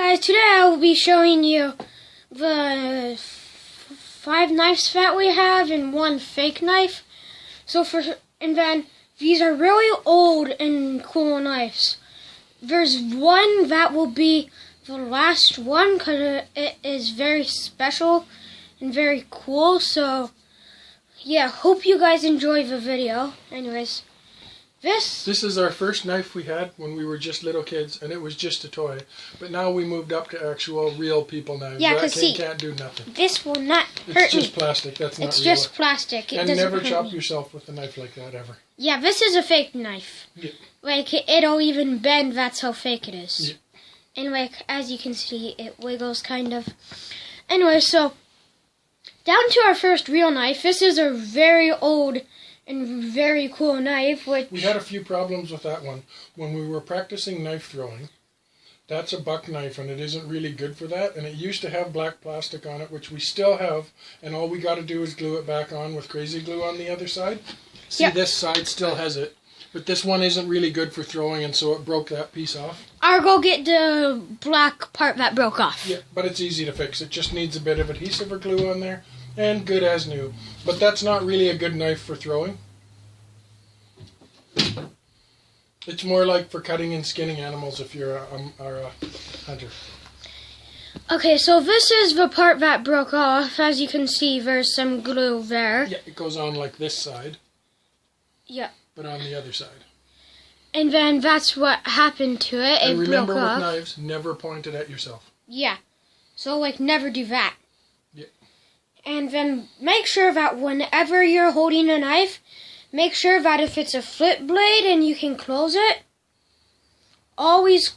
guys, today I will be showing you the 5 knives that we have and 1 fake knife. And then these are really old and cool knives. There's one that will be the last one because it is very special and very cool. So yeah, hope you guys enjoy the video. Anyways, this is our first knife we had when we were just little kids, and it was just a toy. But now we moved up to actual real people knives. Yeah, that see, can't do nothing. This will not hurt me. It's just plastic. That's not real. It's just plastic. And never chop yourself with a knife like that ever. Yeah, this is a fake knife. Yeah. Like, it'll even bend. That's how fake it is. Yeah. And like, as you can see, it wiggles kind of. Anyway, so down to our first real knife. This is a very old and very cool knife. Which we had a few problems with that one when we were practicing knife throwing. That's a buck knife, and it isn't really good for that. And it used to have black plastic on it, which we still have. And all we got to do is glue it back on with crazy glue on the other side. See, yep. This side still has it, but this one isn't really good for throwing, and so it broke that piece off. I'll go get the black part that broke off. Yeah, but it's easy to fix. It just needs a bit of adhesive or glue on there, and good as new. But that's not really a good knife for throwing. It's more like for cutting and skinning animals if you're a hunter. Okay, so this is the part that broke off. As you can see, there's some glue there. Yeah, it goes on like this side. Yeah. But on the other side. And then that's what happened to it. And remember, broke with off. knives, never point it at yourself. Yeah. So, like, never do that. Yeah. And then make sure that whenever you're holding a knife, make sure that if it's a flip blade and you can close it, always...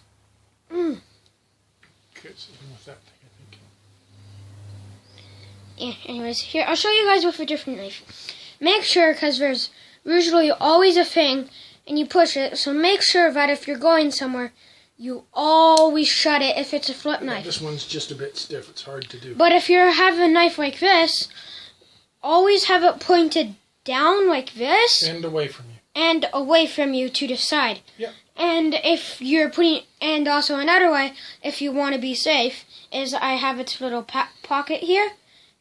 Okay, something with that thing, I think. Yeah, anyways, here, I'll show you guys with a different knife. Make sure, because there's usually always a thing, and you push it, so make sure that if you're going somewhere, you always shut it if it's a flip knife. This one's just a bit stiff, it's hard to do. But if you have a knife like this, always have it pointed down like this. And away from you. And away from you to the side. Yeah. And if you're putting, and also another way, if you want to be safe, is I have its little pocket here,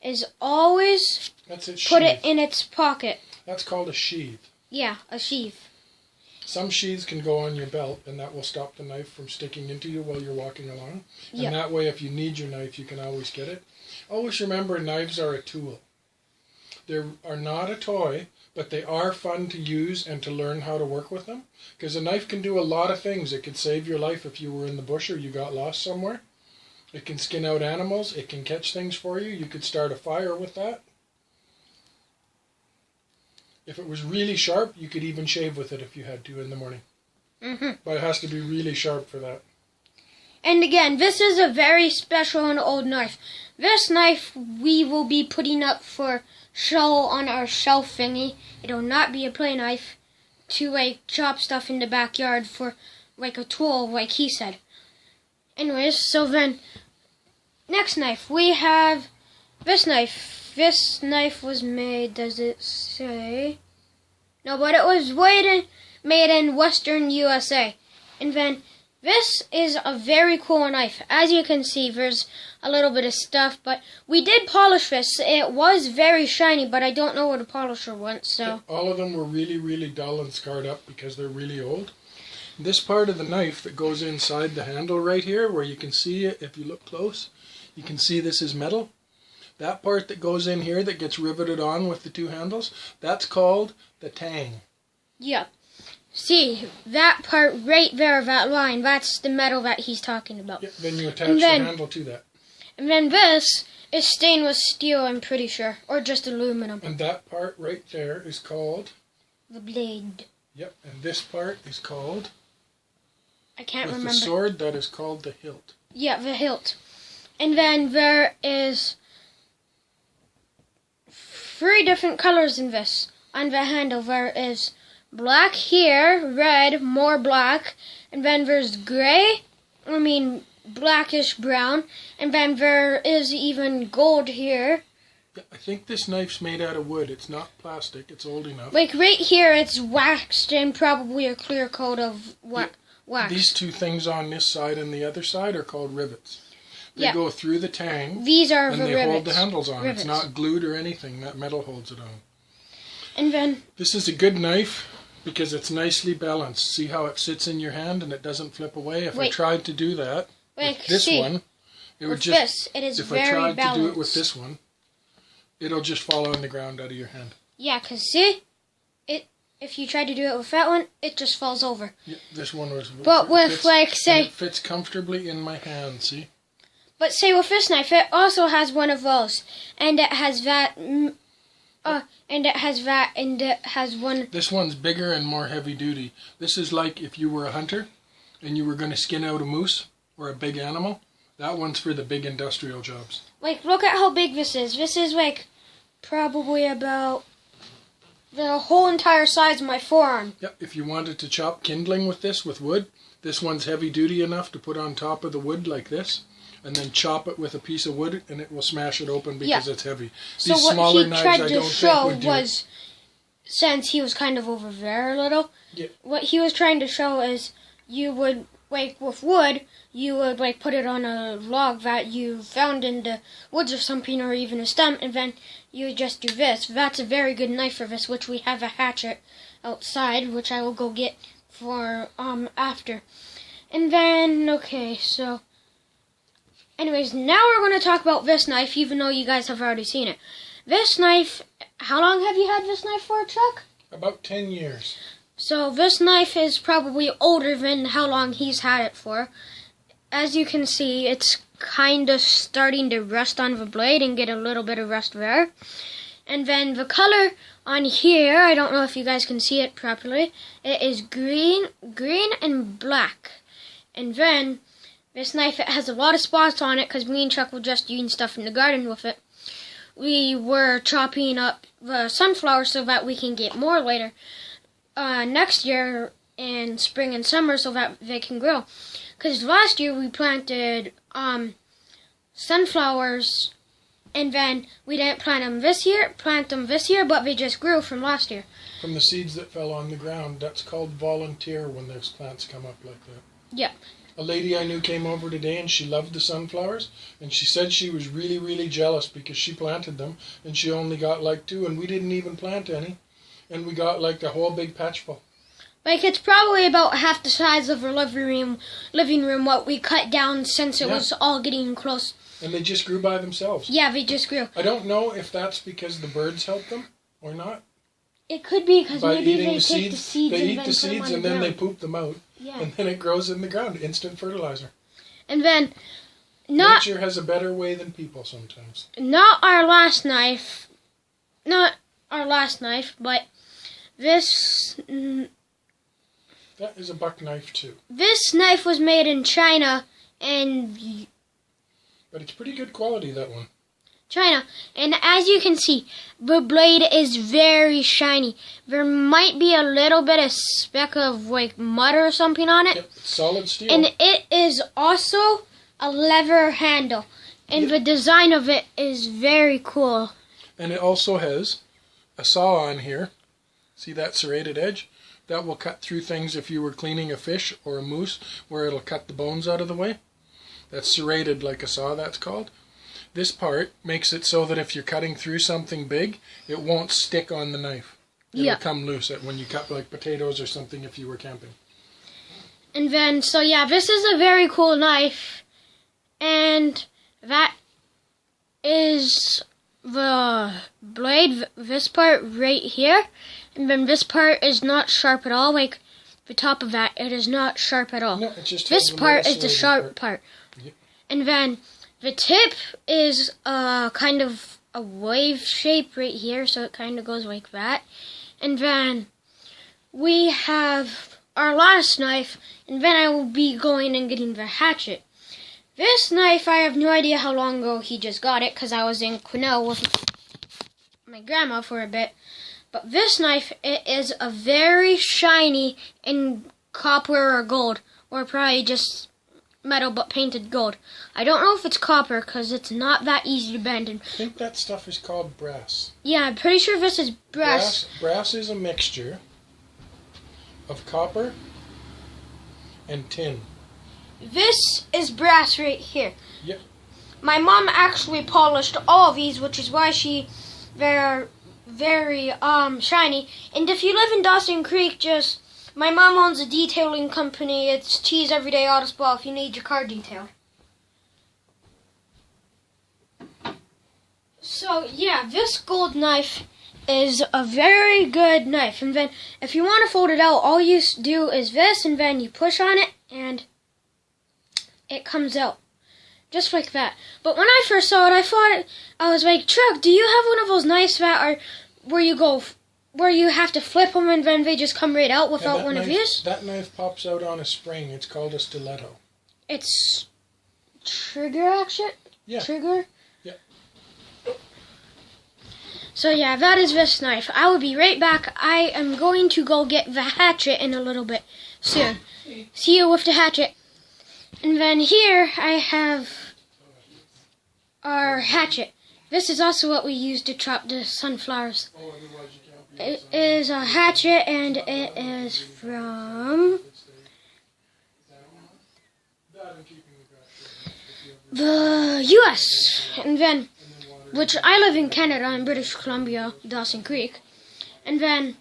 is always put it in its pocket. That's called a sheath. Yeah, a sheath. Some sheaths can go on your belt, and that will stop the knife from sticking into you while you're walking along. And yep. That way, if you need your knife, you can always get it. Always remember, knives are a tool. They are not a toy, but they are fun to use and to learn how to work with them. Because a knife can do a lot of things. It could save your life if you were in the bush or you got lost somewhere. It can skin out animals. It can catch things for you. You could start a fire with that. If it was really sharp, you could even shave with it if you had to in the morning. Mm-hmm. But it has to be really sharp for that. And again, this is a very special and old knife. This knife we will be putting up for show on our shelf thingy. It'll not be a play knife to like chop stuff in the backyard for like a tool, like he said. Anyways, so then next knife we have this knife. This knife was made, does it say? No, but it was made in Western USA. And then this is a very cool knife. As you can see, there's a little bit of stuff, but we did polish this. It was very shiny, but I don't know where the polisher went, so... All of them were really, really dull and scarred up because they're really old. This part of the knife that goes inside the handle right here, where you can see it if you look close, you can see this is metal. That part that goes in here that gets riveted on with the 2 handles, that's called the tang. Yeah. See, that part right there, that line, that's the metal that he's talking about. Yeah, then you attach the handle to that. And then this is stainless steel, I'm pretty sure, or just aluminum. And that part right there is called? The blade. Yep, and this part is called? I can't remember. With the sword, that is called the hilt. Yeah, the hilt. And then there is 3 different colors in this. On the handle there is black here, red, more black, and then there's gray, blackish brown, and then there is even gold here. Yeah, I think this knife's made out of wood. It's not plastic. It's old enough. Like right here it's waxed and probably a clear coat of wax. These two things on this side and the other side are called rivets. They Yeah. go through the tang, These are and the they rivets. hold the handles on. Rivets. It's not glued or anything. That metal holds it on. And then, This is a good knife because it's nicely balanced. See how it sits in your hand and it doesn't flip away? If I Wait. tried to do that like, with this see, one, it would with just... this, it is If very I tried balanced. to do it with this one, it'll just fall on the ground out of your hand. Yeah, because see, if you try to do it with that one, it just falls over. Yeah, this one was... But with, fits, like, and say... it fits comfortably in my hand, see? But say with this knife, it also has one of those. And it has that... and it has that, and it has one... This one's bigger and more heavy duty. This is like if you were a hunter and you were going to skin out a moose or a big animal. That one's for the big industrial jobs. Like, look at how big this is. This is, like, probably about the whole entire size of my forearm. Yep, if you wanted to chop kindling with this, with wood, this one's heavy duty enough to put on top of the wood like this, and then chop it with a piece of wood, and it will smash it open because it's heavy. So These what smaller he knives, tried I to don't think show would do was, since he was kind of over there a little, what he was trying to show is you would, like, with wood, you would, like, put it on a log that you found in the woods or something, or even a stump, and then you would just do this. That's a very good knife for this, which we have a hatchet outside, which I will go get for, after. And then, okay, so... Anyways, now we're going to talk about this knife, even though you guys have already seen it. This knife, how long have you had this knife for, Chuck? About 10 years. So this knife is probably older than how long he's had it for. As you can see, it's kind of starting to rust on the blade and get a little bit of rust there. And then the color on here, I don't know if you guys can see it properly, it is green and black. And then this knife, it has a lot of spots on it because me and Chuck were just doing stuff in the garden with it. We were chopping up the sunflowers so that we can get more later next year in spring and summer so that they can grow. Because last year we planted sunflowers and then we didn't plant them this year, but they just grew from last year. From the seeds that fell on the ground. That's called volunteer when those plants come up like that. Yeah. A lady I knew came over today and she loved the sunflowers, and she said she was really, really jealous because she planted them and she only got like 2, and we didn't even plant any, and we got like the whole big patch full. Like, it's probably about half the size of our living room what we cut down since it was all getting close. And they just grew by themselves. Yeah, they just grew. I don't know if that's because the birds helped them or not. It could be because By maybe eating they the take seeds, the seeds they and eat then the put them seeds on and the then they ground. poop them out. Yeah. And then it grows in the ground. Instant fertilizer. And then, not Nature has a better way than people sometimes. our last knife, but this That is a buck knife too. this knife was made in China, and But it's pretty good quality, that one. and as you can see, the blade is very shiny. There might be a little bit of speck of like mud or something on it. Yep, it's solid steel. And it is also a lever handle. And the design of it is very cool. And it also has a saw on here. See that serrated edge? That will cut through things if you were cleaning a fish or a moose, where it'll cut the bones out of the way. That's serrated like a saw, that's called. This part makes it so that if you're cutting through something big, it won't stick on the knife. It'll come loose when you cut like potatoes or something if you were camping. And then, so yeah, this is a very cool knife. And that is the blade, this part right here. And then this part is not sharp at all. Like the top of that, it is not sharp at all. No, it just This has part little is the serrated sharp part. Yep. And then the tip is kind of a wave shape right here, so it kind of goes like that. And then we have our last knife, and then I will be going and getting the hatchet. This knife, I have no idea how long ago he just got it, because I was in Quesnel with my grandma for a bit. But this knife, it is a very shiny in copper or gold, or probably just metal but painted gold. I don't know if it's copper because it's not that easy to bend. And I think that stuff is called brass. yeah, I'm pretty sure this is brass. Brass is a mixture of copper and tin. This is brass right here. Yep. My mom actually polished all of these, which is why they're very shiny. And if you live in Dawson Creek, my mom owns a detailing company. It's Cheese Everyday Auto Spa if you need your car detailed. So yeah, this gold knife is a very good knife. And then if you want to fold it out, all you do is this, and then you push on it and it comes out. Just like that. But when I first saw it, I was like, Chuck, do you have one of those knives that are where you have to flip them and then they just come right out without one of these? That knife pops out on a spring. It's called a stiletto. It's trigger action? Yeah. Trigger? Yeah. So yeah, that is this knife. I will be right back. I am going to go get the hatchet in a little bit soon. See you with the hatchet. And then here I have our hatchet. This is also what we use to chop the sunflowers. It is a hatchet, and it is from the US. And then, which I live in Canada, in British Columbia, Dawson Creek. And then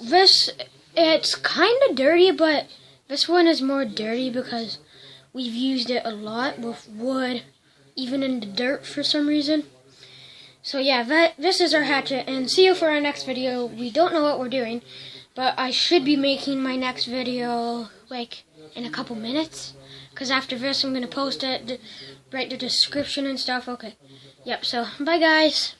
this, it's kind of dirty, but this one is more dirty because we've used it a lot with wood, even in the dirt for some reason. So yeah, this is our hatchet, and see you for our next video. We don't know what we're doing, but I should be making my next video like in a couple minutes, because after this I'm going to post it, write the description and stuff. Okay, yep, so bye guys.